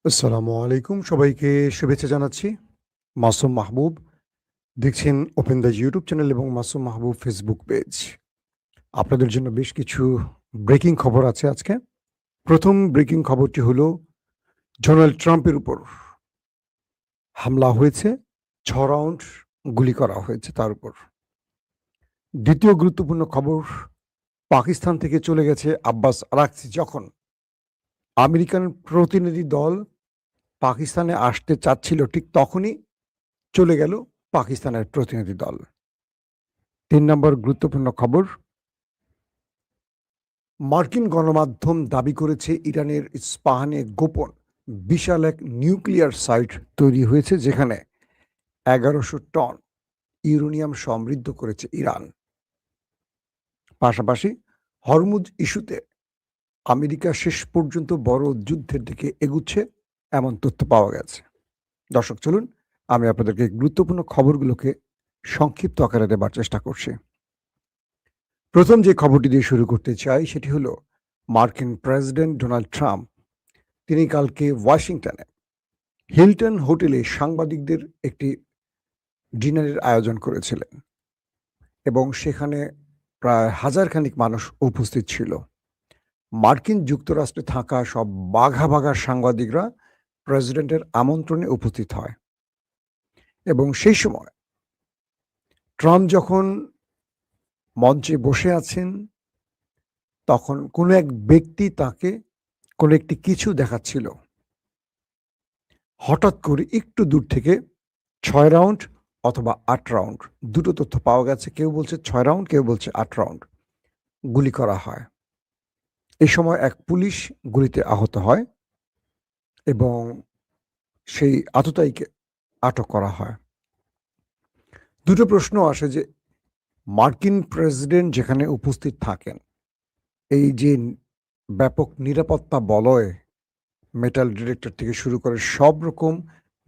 আসসালামু আলাইকুম। সবাইকে শুভেচ্ছা জানাচ্ছি। মাসুম মাহবুব। দেখছেন ওপেন দ্য ইউটিউব চ্যানেল এবং মাসুম মাহবুব ফেসবুক পেজ। আপনাদের জন্য বেশ কিছু ব্রেকিং খবর আছে আজকে। প্রথম ব্রেকিং খবরটি হলো ডোনাল্ড ট্রাম্পের উপর হামলা হয়েছে। ৬ রাউন্ড গুলি করা হয়েছে তার উপর। দ্বিতীয় গুরুত্বপূর্ণ খবর, পাকিস্তান থেকে চলে গেছে আব্বাস আরাকচি। যখন আমেরিকান প্রতিনিধি দল পাকিস্তানে আসতে চাচ্ছিল ঠিক তখনই চলে গেল পাকিস্তানের প্রতিনিধি দল। ৩ নম্বর গুরুত্বপূর্ণ খবর, মার্কিন গণমাধ্যম দাবি করেছে ইরানের ইস্পাহানে গোপন বিশাল এক নিউক্লিয়ার সাইট তৈরি হয়েছে, যেখানে ১১০০ টন ইউরেনিয়াম সমৃদ্ধ করেছে ইরান। পাশাপাশি হরমুজ ইস্যুতে আমেরিকা শেষ পর্যন্ত বড় যুদ্ধের দিকে এগুচ্ছে, এমন তথ্য পাওয়া গেছে। দর্শক, চলুন আমি আপনাদেরকে গুরুত্বপূর্ণ খবরগুলোকে সংক্ষিপ্ত আকারে দেবার চেষ্টা করছি। প্রথম যে খবরটি দিয়ে শুরু করতে চাই সেটি হলো মার্কিন প্রেসিডেন্ট ডোনাল্ড ট্রাম্প। তিনি কালকে ওয়াশিংটনে হিলটন হোটেলে সাংবাদিকদের একটি ডিনারের আয়োজন করেছিলেন এবং সেখানে প্রায় হাজারখানিক মানুষ উপস্থিত ছিল। মার্কিন যুক্তরাষ্ট্রে থাকা সব বাঘা বাঘা সাংবাদিকরা প্রেসিডেন্টের আমন্ত্রণে উপস্থিত হয় এবং সেই সময় ট্রাম্প যখন মঞ্চে বসে আছেন, তখন কোনো এক ব্যক্তি তাকে কোনো একটি কিছু দেখাচ্ছিল। হঠাৎ করে একটু দূর থেকে ৬ রাউন্ড অথবা ৮ রাউন্ড, দুটো তথ্য পাওয়া গেছে। কেউ বলছে ৬ রাউন্ড, কেউ বলছে ৮ রাউন্ড গুলি করা হয়। এই সময় এক পুলিশ গুলিতে আহত হয় এবং সেই আততায়ীকে আটক করা হয়। দুটো প্রশ্ন আসে যে মার্কিন প্রেসিডেন্ট যেখানে উপস্থিত থাকেন, এই যে ব্যাপক নিরাপত্তা বলয়, মেটাল ডিটেক্টর থেকে শুরু করে সব রকম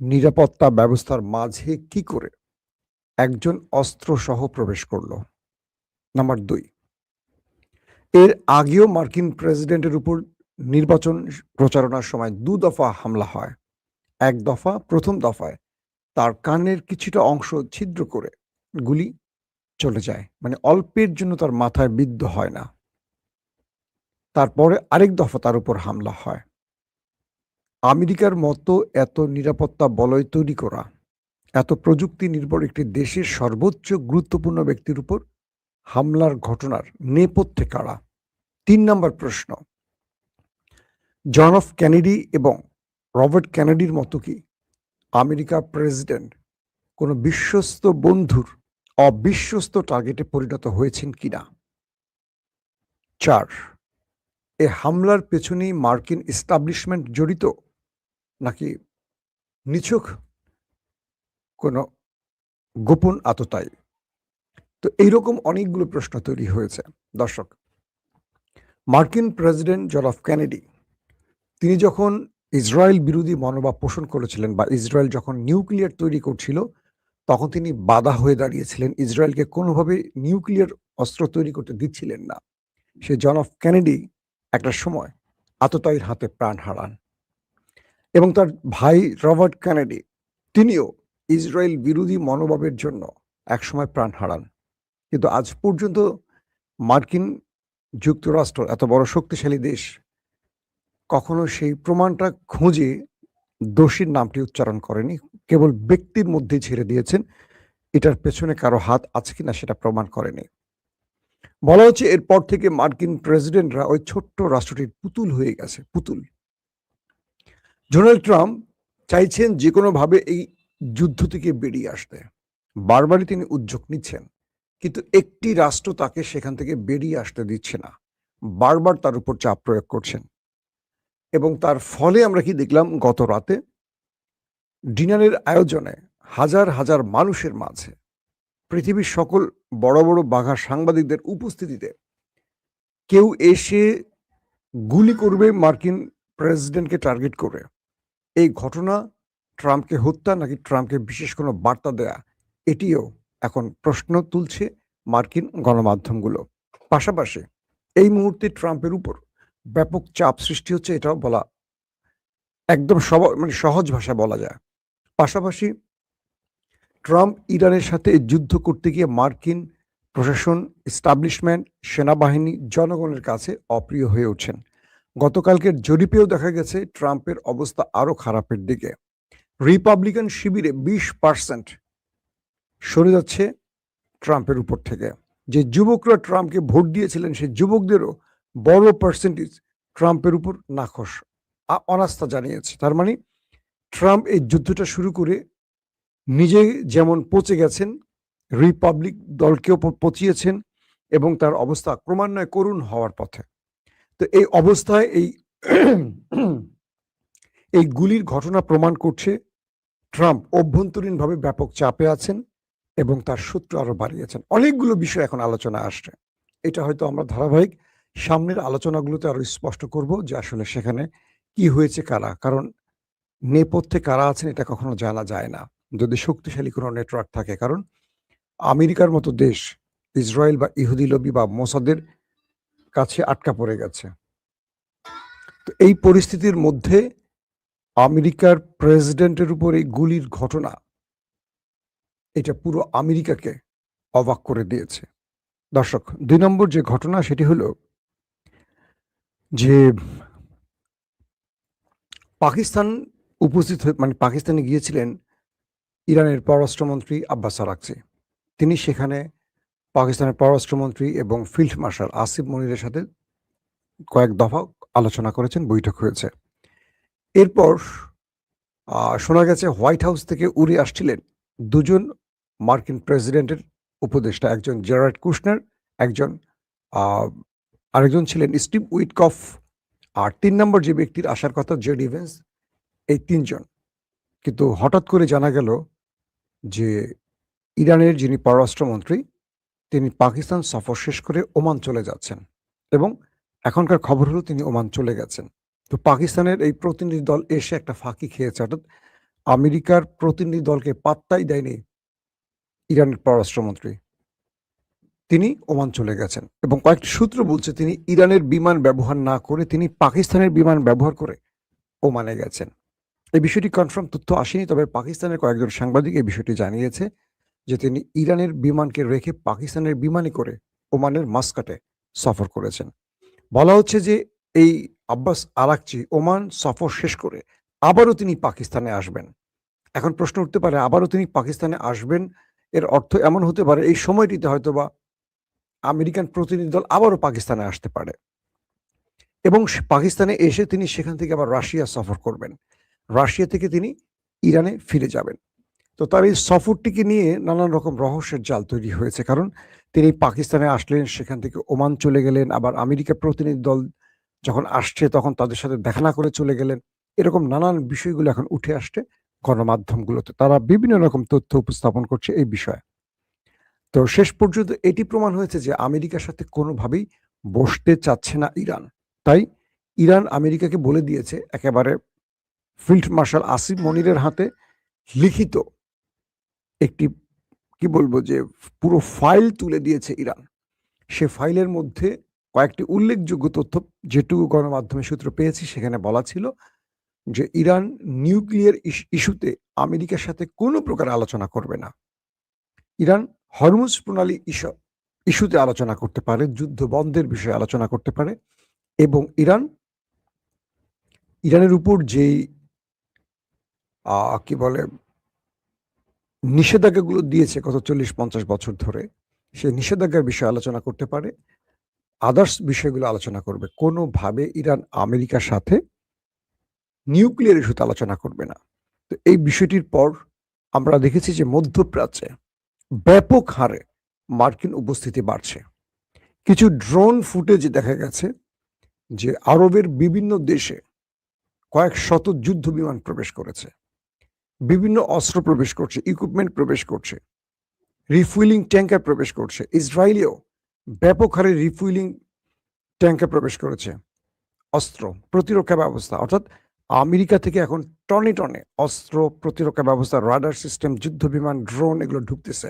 নিরাপত্তা ব্যবস্থার মাঝে কি করে একজন অস্ত্রসহ প্রবেশ করলো? নাম্বার ২, এর আগেও মার্কিন প্রেসিডেন্টের উপর নির্বাচন প্রচারণার সময় ২ দফা হামলা হয়। ১ দফা, প্রথম দফায় তার কানের কিছুটা অংশ ছিদ্র করে গুলি চলে যায়। মানে অল্পের জন্য তার মাথায় বিদ্ধ হয় না। তারপরে আরেক দফা তার উপর হামলা হয়। আমেরিকার মতো এত নিরাপত্তা বলয় তৈরি করা, এত প্রযুক্তি নির্ভর একটি দেশের সর্বোচ্চ গুরুত্বপূর্ণ ব্যক্তির উপর হামলার ঘটনার নেপথ্যে কারা? ৩ নম্বর প্রশ্ন, জন এফ কেনেডি এবং রবার্ট কেনেডির মতো কি আমেরিকা প্রেসিডেন্ট কোনো বিশ্বস্ত বন্ধুর অবিশ্বস্ত টার্গেটে পরিণত হয়েছেন কিনা? ৪, এ হামলার পেছনেই মার্কিন এস্টাবলিশমেন্ট জড়িত, নাকি নিছক কোনো গোপন আততায়ী? তো এইরকম অনেকগুলো প্রশ্ন তৈরি হয়েছে। দর্শক, মার্কিন প্রেসিডেন্ট জন এফ কেনেডি তিনি যখন ইসরায়েল বিরোধী মনোভাব পোষণ করেছিলেন বা ইসরায়েল যখন নিউক্লিয়ার তৈরি করছিল, তখন তিনি বাধা হয়ে দাঁড়িয়েছিলেন। ইসরায়েলকে কোনোভাবে নিউক্লিয়ার অস্ত্র তৈরি করতে দিচ্ছিলেন না। সে জন এফ কেনেডি একটা সময় আততায়ীর হাতে প্রাণ হারান এবং তার ভাই রবার্ট কেনেডি তিনিও ইসরায়েল বিরোধী মনোভাবের জন্য একসময় প্রাণ হারান। কিন্তু আজ পর্যন্ত মার্কিন যুক্তরাষ্ট্র, এত বড় শক্তিশালী দেশ, কখনো সেই প্রমাণটা খুঁজে দোষীর নামটি উচ্চারণ করেনি। কেবল ব্যক্তির মধ্যে ছেড়ে দিয়েছেন। এটার পেছনে কারো হাত আছে কিনা সেটা প্রমাণ করেনি। বলা হচ্ছে এরপর থেকে মার্কিন প্রেসিডেন্টরা ওই ছোট্ট রাষ্ট্রটির পুতুল হয়ে গেছে, পুতুল। ডোনাল্ড ট্রাম্প চাইছেন যে কোনোভাবে এই যুদ্ধ থেকে বেরিয়ে আসতে। বারবারই তিনি উদ্যোগ নিচ্ছেন, কিন্তু একটি রাষ্ট্র তাকে সেখান থেকে বেরিয়ে আসতে দিচ্ছে না। বারবার তার উপর চাপ প্রয়োগ করছেন এবং তার ফলে আমরা কি দেখলাম? গত রাতে ডিনারের আয়োজনে হাজার হাজার মানুষের মাঝে পৃথিবীর সকল বড় বড় বাঘা সাংবাদিকদের উপস্থিতিতে কেউ এসে গুলি করবে মার্কিন প্রেসিডেন্টকে টার্গেট করে। এই ঘটনা ট্রাম্পকে হত্যা নাকি ট্রাম্পকে বিশেষ কোনো বার্তা দেয়া, এটিও এখন প্রশ্ন তুলছে মার্কিন গণমাধ্যমগুলো। পাশাপাশি এই মুহূর্তে ট্রাম্পের উপর ব্যাপক চাপ সৃষ্টি হচ্ছে, এটাও বলা একদম মানে সহজ ভাষায় বলা যায়। পাশাপাশি ট্রাম্প ইরানের সাথে যুদ্ধ করতে গিয়ে মার্কিন প্রশাসন, এস্টাবলিশমেন্ট, সেনাবাহিনী, জনগণের কাছে অপ্রিয় হয়ে ওঠেন। গতকালকের জরিপেও দেখা গেছে ট্রাম্পের অবস্থা আরো খারাপের দিকে। রিপাবলিকান শিবিরে 20% সরে যাচ্ছে ট্রাম্পের উপর থেকে। যে যুবকরা ট্রাম্পকে ভোট দিয়েছিলেন সেই যুবকদেরও বড় পার্সেন্টেজ ট্রাম্পের উপর নাখোশ, অনাস্থা জানিয়েছে। তার মানে ট্রাম্প এই যুদ্ধটা শুরু করে নিজে যেমন পচে গেছেন, রিপাবলিক দলকেও পচিয়েছেন এবং তার অবস্থা ক্রমান্বয়ে করুণ হওয়ার পথে। তো এই অবস্থায় এই গুলির ঘটনা প্রমাণ করছে ট্রাম্প অভ্যন্তরীণভাবে ব্যাপক চাপে আছেন এবং তার শত্রু আরো বাড়িয়েছেন। অনেকগুলো বিষয় এখন আলোচনা আসছে। এটা হয়তো আমরা ধারাবাহিক সামনের আলোচনাগুলোতে আরো স্পষ্ট করব যে আসলে সেখানে কি হয়েছে, কারা, কারণ নেপথ্যে কারা আছেন এটা কখনো জানা যায় না যদি শক্তিশালী কোনো নেটওয়ার্ক থাকে। কারণ আমেরিকার মতো দেশ ইসরায়েল বা ইহুদি লবি বা মোসাদের কাছে আটকা পড়ে গেছে। তো এই পরিস্থিতির মধ্যে আমেরিকার প্রেসিডেন্টের উপর এই গুলির ঘটনা, এটা পুরো আমেরিকাকে অবাক করে দিয়েছে। দর্শক, ২ নম্বর যে ঘটনা সেটি হলো যে পাকিস্তান উপস্থিত হয়ে মানে পাকিস্তানে গিয়েছিলেন ইরানের পররাষ্ট্রমন্ত্রী আব্বাস আরাকচি। তিনি সেখানে পাকিস্তানের পররাষ্ট্রমন্ত্রী এবং ফিল্ড মার্শাল আসিফ মনিরের সাথে কয়েক দফা আলোচনা করেছেন, বৈঠক হয়েছে। এরপর শোনা গেছে হোয়াইট হাউস থেকে উড়ে আসছিলেন দুজন মার্কিন প্রেসিডেন্টের উপদেষ্টা, একজন জেরার্ড কুশনার, একজন আরেকজন ছিলেন স্টিভ উইটকফ, আর ৩ নম্বর যে ব্যক্তির আসার কথা জেডি ভেন্স। এই ৩ জন। কিন্তু হঠাৎ করে জানা গেল যে ইরানের যিনি পররাষ্ট্রমন্ত্রী তিনি পাকিস্তান সফর শেষ করে ওমান চলে যাচ্ছেন এবং এখনকার খবর হলো তিনি ওমান চলে গেছেন। তো পাকিস্তানের এই প্রতিনিধি দল এসে একটা ফাঁকি খেয়েছে, অর্থাৎ আমেরিকার প্রতিনিধি দলকে পাত্তাই দেয়নি ইরানের পররাষ্ট্রমন্ত্রী। তিনি ওমান চলে গেছেন এবং কয়েকটি সূত্র বলছে তিনি ইরানের বিমান ব্যবহার না করে তিনি পাকিস্তানের বিমান ব্যবহার করে ওমানে গেছেন। এই বিষয়টি কনফার্ম তথ্য আসেনি, তবে পাকিস্তানের কয়েকজন সাংবাদিক এই বিষয়টি জানিয়েছে যে তিনি ইরানের বিমানকে রেখে পাকিস্তানের বিমানে করে ওমানের মাস্কাটে সফর করেছেন। বলা হচ্ছে যে এই আব্বাস আরাকচি ওমান সফর শেষ করে আবারও তিনি পাকিস্তানে আসবেন। এখন প্রশ্ন উঠতে পারে আবারও তিনি পাকিস্তানে আসবেন, এর অর্থ এমন হতে পারে এই সময়টিতে হয়তোবা আমেরিকান প্রতিনিধি দল আবারও পাকিস্তানে আসতে পারে এবং পাকিস্তানে এসে তিনি সেখান থেকে আবার রাশিয়া সফর করবেন, রাশিয়া থেকে তিনি ইরানে ফিরে যাবেন। তো তার এই সফরটিকে নিয়ে নানান রকম রহস্যের জাল তৈরি হয়েছে, কারণ তিনি পাকিস্তানে আসলেন, সেখান থেকে ওমান চলে গেলেন, আবার আমেরিকা প্রতিনিধি দল যখন আসছে তখন তাদের সাথে দেখা না করে চলে গেলেন। এরকম নানান বিষয়গুলো এখন উঠে আসছে গণমাধ্যমগুলোতে, তারা বিভিন্ন রকম তথ্য উপস্থাপন করছে এই বিষয়ে। তো শেষ পর্যন্ত এটি প্রমাণ হয়েছে যে আমেরিকার সাথে কোনোভাবেই বসতে চাচ্ছে না ইরান। তাই ইরান আমেরিকাকে বলে দিয়েছে, একেবারে ফিল্ড মার্শাল আসিফ মনিরের হাতে লিখিত একটি কি বলবো যে পুরো ফাইল তুলে দিয়েছে ইরান। সে ফাইলের মধ্যে কয়েকটি উল্লেখযোগ্য তথ্য যেটুকু গণমাধ্যমে সূত্র পেয়েছি সেখানে বলা ছিল যে ইরান নিউক্লিয়ার ইস্যুতে আমেরিকার সাথে কোনো প্রকার আলোচনা করবে না। ইরান হরমুজ প্রণালী ইস্যুতে আলোচনা করতে পারে, যুদ্ধ বন্ধের বিষয়ে আলোচনা করতে পারে এবং ইরানের উপর যেই কি বলে নিষেধাজ্ঞাগুলো দিয়েছে গত 40-50 বছর ধরে, সেই নিষেধাজ্ঞার বিষয়ে আলোচনা করতে পারে, আদার্স বিষয়গুলো আলোচনা করবে। কোনোভাবে ইরান আমেরিকার সাথে নিউক্লিয়ার ইস্যুতে আলোচনা করবে না। তো এই বিষয়টির পর আমরা দেখেছি যে মধ্যপ্রাচ্যে ব্যাপক হারে মার্কিন উপস্থিতি বাড়ছে। কিছু ড্রোন ফুটেজে দেখা গেছে যে আরবের বিভিন্ন দেশে কয়েক শত যুদ্ধ বিমান প্রবেশ করেছে, বিভিন্ন অস্ত্র প্রবেশ করছে, ইকুইপমেন্ট প্রবেশ করছে, রিফুয়েলিং ট্যাঙ্কার প্রবেশ করছে। ইসরায়েলেও ব্যাপক হারে রিফুয়েলিং ট্যাঙ্কার প্রবেশ করেছে, অস্ত্র প্রতিরক্ষা ব্যবস্থা, অর্থাৎ আমেরিকা থেকে এখন টনে টনে অস্ত্র, প্রতিরক্ষা ব্যবস্থা, রাডার সিস্টেম, যুদ্ধ বিমান, ড্রোন এগুলো ঢুকতেছে।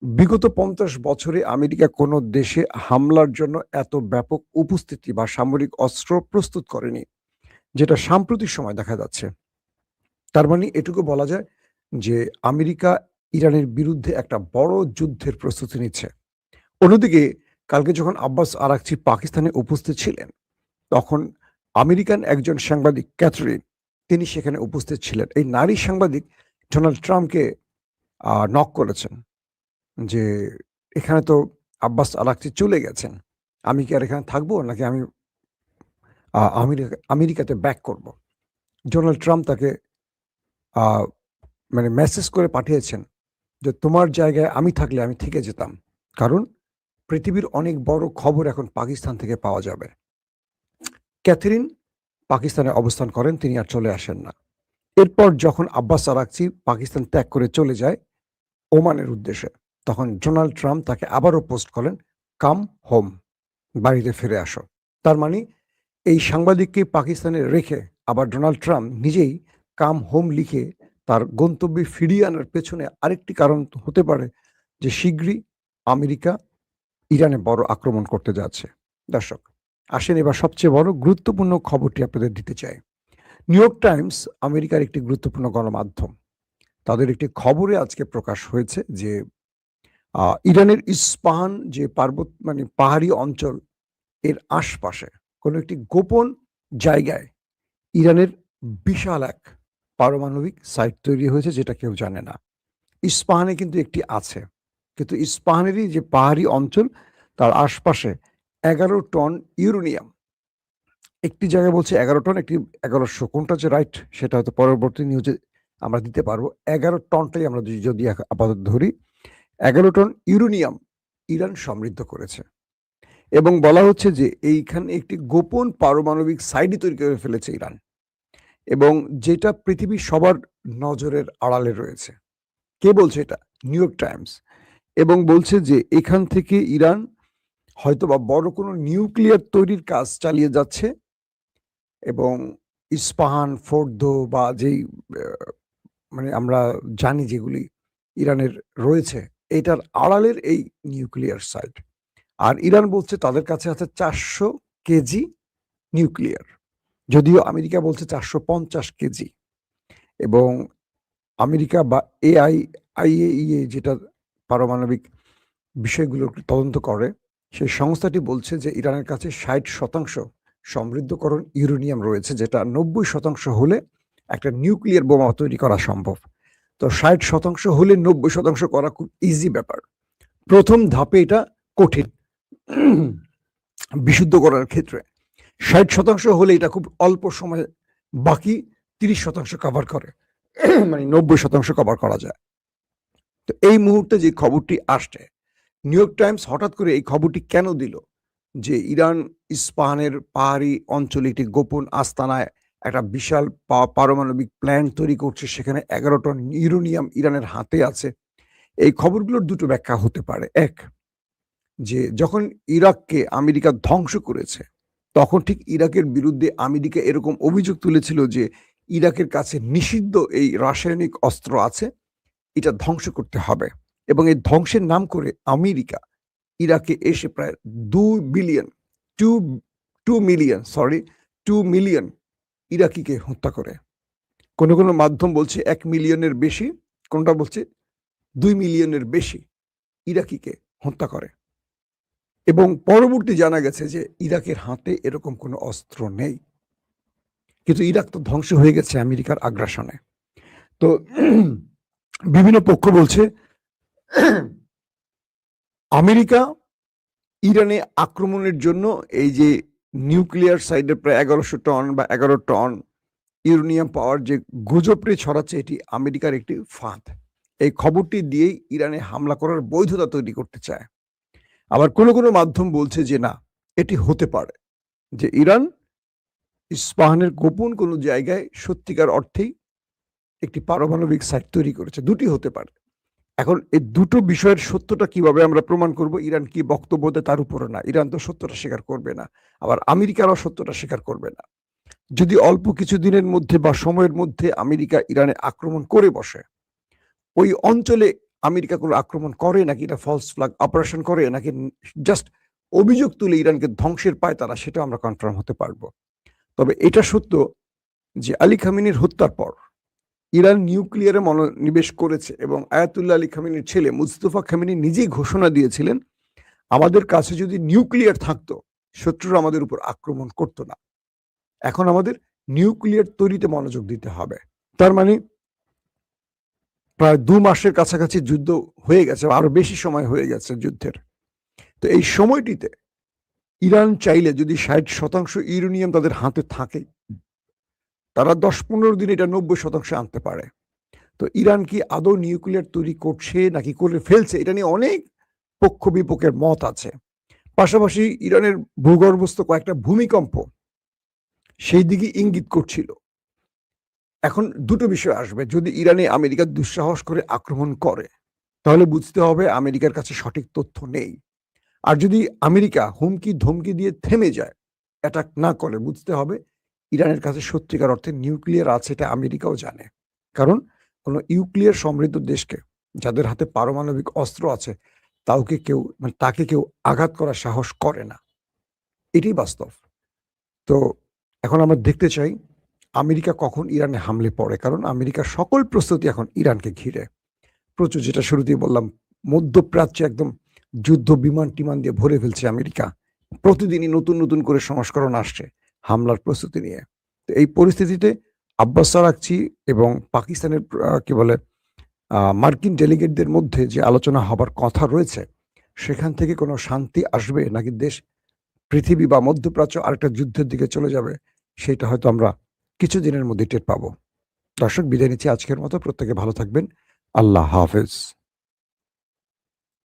বিগত 50 বছরে আমেরিকা কোনো দেশে হামলার জন্য এত ব্যাপক উপস্থিতি বা সামরিক অস্ত্র প্রস্তুত করেনি। যেটা সাম্প্রতিক সময় দেখা যাচ্ছে। তার মানে এটুকু বলা যায় যে আমেরিকা ইরানের বিরুদ্ধে একটা বড় যুদ্ধের প্রস্তুতি নিচ্ছে। অন্যদিকে কালকে যখন আব্বাস আরাকচি পাকিস্তানে উপস্থিত ছিলেন, তখন আমেরিকান একজন সাংবাদিক ক্যাথরিন, তিনি সেখানে উপস্থিত ছিলেন। এই নারী সাংবাদিক ডোনাল্ড ট্রাম্পকে নক করেছেন যে, "এখানে তো আব্বাস আরাকচি চলে গেছেন। আমি কি আর এখানে থাকবো? নাকি আমি আমেরিকাতে ব্যাক করব?" ডোনাল্ড ট্রাম্প তাকে আ মানে মেসেজ করে পাঠিয়েছেন যে, "তোমার জায়গায় আমি থাকলে আমি থেকে যেতাম। কারণ পৃথিবীর অনেক বড় খবর এখন পাকিস্তান থেকে পাওয়া যাবে।" ক্যাথরিন পাকিস্তানে অবস্থান করেন, তিনি আর চলে আসেন না। এরপর যখন আব্বাস আরাকচি পাকিস্তান ত্যাগ করে চলে যায় ওমানের উদ্দেশ্যে, তখন ডোনাল্ড ট্রাম্প তাকে আবারও পোস্ট করেন, "কাম হোম", বাড়িতে ফিরে আসো। তার মানে এই সাংবাদিককে পাকিস্তানে রেখে আবার ডোনাল্ড ট্রাম্প নিজেই কাম হোম লিখে তার গন্তব্যে ফিরিয়ে আনার পেছনে আরেকটি কারণ হতে পারে যে শীঘ্রই আমেরিকা ইরানে বড় আক্রমণ করতে যাচ্ছে। দর্শক, আসেন এবার সবচেয়ে বড় গুরুত্বপূর্ণ খবরটি আপনাদের দিতে চাই। নিউ ইয়র্ক টাইমস আমেরিকার একটি গুরুত্বপূর্ণ গণমাধ্যম। তাদের একটি খবরে আজকে প্রকাশ হয়েছে যে ইরানের ইস্পাহান যে মানে পাহাড়ি অঞ্চল, এর আশপাশে কোনো একটি গোপন জায়গায় ইরানের বিশাল এক পারমাণবিক সাইট তৈরি হয়েছে, যেটা কেউ জানে না। ইস্পাহানে কিন্তু একটি আছে। কিন্তু ইস্পাহানেরই যে পাহাড়ি অঞ্চল, তার আশপাশে ১১ টন ইউরেনিয়াম, একটি জায়গায় বলছে ১১ টন, একটি ১১০০, কোনটা যে রাইট সেটা হয়তো পরবর্তী নিউজে আমরা দিতে পারবো। ১১ টনটাই আমরা যদি আপাতত ধরি, ১১ টন ইউরেনিয়াম ইরান সমৃদ্ধ করেছে। এবং বলা হচ্ছে যে এইখানে একটি গোপন পারমাণবিক সাইটই তৈরি করে ফেলেছে ইরান, এবং যেটা পৃথিবীর সবার নজরের আড়ালে রয়েছে। কে বলছে এটা? New York Times. এবং বলছে যে এখান থেকে ইরান হয়তোবা বড় কোনো নিউক্লিয়ার তৈরির কাজ চালিয়ে যাচ্ছে, এবং ইস্পাহান, ফোর্দো বা যেই মানে আমরা জানি যেগুলি ইরানের রয়েছে, এটার আড়ালের এই নিউক্লিয়ার সাইট। আর ইরান বলছে তাদের কাছে আছে ৪০০ কেজি নিউক্লিয়ার। যদিও আমেরিকা বলছে ৪৫০ কেজি। এবং আমেরিকা বা IAEA যেটা পারমাণবিক বিষয়গুলো তদন্ত করে, সেই সংস্থাটি বলছে যে ইরানের কাছে ৬০% সমৃদ্ধকরণ ইউরেনিয়াম রয়েছে, যেটা ৯০% হলে একটা নিউক্লিয়ার বোমা তৈরি করা সম্ভব। তো ৬০% হলে ৯০% করা খুব ইজি ব্যাপার। প্রথম ধাপে এটা কঠিন বিশুদ্ধ করার ক্ষেত্রে। ৬০% হলে এটা খুব অল্প সময়ে বাকি ৩০% কভার করে। মানে ৯০% কভার করা যায়। তো এই মুহূর্তে যে খবরটি আসছে, নিউ ইয়র্ক টাইমস হঠাৎ করে এই খবরটি কেন দিল যে ইরান ইস্পাহানের পাহাড়ি অঞ্চলে একটি গোপন আস্তানায় একটা বিশাল পারমাণবিক প্ল্যান্ট তৈরি করছে, সেখানে ১১ টন ইউরেনিয়াম ইরানের হাতে আছে। এই খবরগুলোর দুটো ব্যাখ্যা হতে পারে। এক, যে যখন ইরাককে আমেরিকা ধ্বংস করেছে, তখন ঠিক ইরাকের বিরুদ্ধে আমেরিকা এরকম অভিযোগ তুলেছিল যে ইরাকের কাছে নিষিদ্ধ এই রাসায়নিক অস্ত্র আছে, এটা ধ্বংস করতে হবে। এবং এই ধ্বংসের নাম করে আমেরিকা ইরাকে এসে প্রায় 2 মিলিয়ন ইরাকিকে হত্যা করে। কোনো কোনো মাধ্যম বলছে ১ মিলিয়নের বেশি, কোনটা বলছে ২ মিলিয়নের বেশি ইরাকিকে হত্যা করে। এবং পরবর্তী জানা গেছে যে ইরাকের হাতে এরকম কোনো অস্ত্র নেই। কিন্তু ইরাক তো ধ্বংস হয়ে গেছে আমেরিকার আগ্রাসনে। তো বিভিন্ন পক্ষ বলছে আমেরিকা ইরানে আক্রমণের জন্য এই যে নিউক্লিয়ার সাইডে প্রায় ১১০০ টন বা ১১ টন ইউরেনিয়াম পাওয়ার যে গুজবটি ছড়াচ্ছে, এটি আমেরিকার একটি ফাঁদ। এই খবরটি দিয়েই ইরানে হামলা করার বৈধতা তৈরি করতে চায়। আবার কোনো কোনো মাধ্যম বলছে যে না, এটি হতে পারে যে ইরান ইস্পাহানের গোপন কোনো জায়গায় সত্যিকার অর্থেই একটি পারমাণবিক সাইট তৈরি করেছে। দুটি হতে পারে। এখন এই দুটো বিষয়ের সত্যটা কিভাবে আমরা প্রমাণ করব? ইরান কি বক্তব্য দেয় তার উপরে না। ইরান তো সত্যটা স্বীকার করবে না। আবার আমেরিকারও সত্যটা স্বীকার করবে না। যদি অল্প কিছু দিনের মধ্যে বা সময়ের মধ্যে আমেরিকা ইরানে আক্রমণ করে বসে, ওই অঞ্চলে আমেরিকা কোনো আক্রমণ করে, নাকি এটা ফলস ফ্ল্যাগ অপারেশন করে, নাকি জাস্ট অভিযোগ তুলে ইরানকে ধ্বংসের পায় তারা, সেটা আমরা কনফার্ম হতে পারবো। তবে এটা সত্য যে আলী খামেনির হত্যার পর ইরান নিউক্লিয়ারে মনোনিবেশ করেছে এবং আয়াতুল্লাহ আলী খামেনির ছেলে মুস্তফা খামেনি নিজেই ঘোষণা দিয়েছিলেন, আমাদের কাছে যদি নিউক্লিয়ার থাকতো শত্রুরা আমাদের উপর আক্রমণ করতো না। এখন আমাদের নিউক্লিয়ার তৈরিতে মনোযোগ দিতে হবে। তার মানে প্রায় ২ মাসের কাছাকাছি যুদ্ধ হয়ে গেছে, আরো বেশি সময় হয়ে গেছে যুদ্ধের। তো এই সময়টিতে ইরান চাইলে যদি ৬০% ইউরেনিয়াম তাদের হাতে থাকে, তারা ১০-১৫ দিনে এটা ৯০% আনতে পারে। তো ইরান কি আদৌ নিউক্লিয়ার তৈরি করছে নাকি করে ফেলছে, এটা নিয়ে অনেক পক্ষ বিপক্ষের মত আছে। পাশাপাশি ইরানের ভূগর্ভস্থ কয়েকটা ভূমিকম্প সেই দিকে ইঙ্গিত করছিল। এখন দুটো বিষয় আসবে, যদি ইরানে আমেরিকা দুঃসাহস করে আক্রমণ করে তাহলে বুঝতে হবে আমেরিকার কাছে সঠিক তথ্য নেই। আর যদি আমেরিকা হুমকি ধমকি দিয়ে থেমে যায়, অ্যাটাক না করে, বুঝতে হবে ইরানের কাছে সত্যিকার অর্থে নিউক্লিয়ার আছে, এটা আমেরিকাও জানে। কারণ কোনো নিউক্লিয়ার সমৃদ্ধ দেশকে, যাদের হাতে পারমাণবিক অস্ত্র আছে, তাকে কেউ আঘাত করার সাহস করে না। এটাই বাস্তব। তো এখন আমরা দেখতে চাই আমেরিকা কখন ইরানে হামলে পড়ে, কারণ আমেরিকার সকল প্রস্তুতি এখন ইরানকে ঘিরে। প্রচুর, যেটা শুরুতেই বললাম, মধ্যপ্রাচ্যে একদম যুদ্ধ বিমান-টিমান দিয়ে ভরে ফেলছে আমেরিকা। প্রতিদিনই নতুন, নতুন করে সংস্করণ আসছে হামলার প্রস্তুতি নিয়ে। তো এই পরিস্থিতিতে আব্বাস আরাগচি এবং পাকিস্তানের মার্কিন ডেলিগেটদের মধ্যে যে আলোচনা হবার কথা রয়েছে, সেখান থেকে কোনো শান্তি আসবে নাকি পৃথিবী বা মধ্যপ্রাচ্য আরেকটা যুদ্ধের দিকে চলে যাবে, সেটা হয়তো আমরা কিছুদিনের মধ্যে টের পাবো। দর্শক, বিদায় নিচ্ছি আজকের মতো। প্রত্যেকে ভালো থাকবেন। আল্লাহ হাফেজ।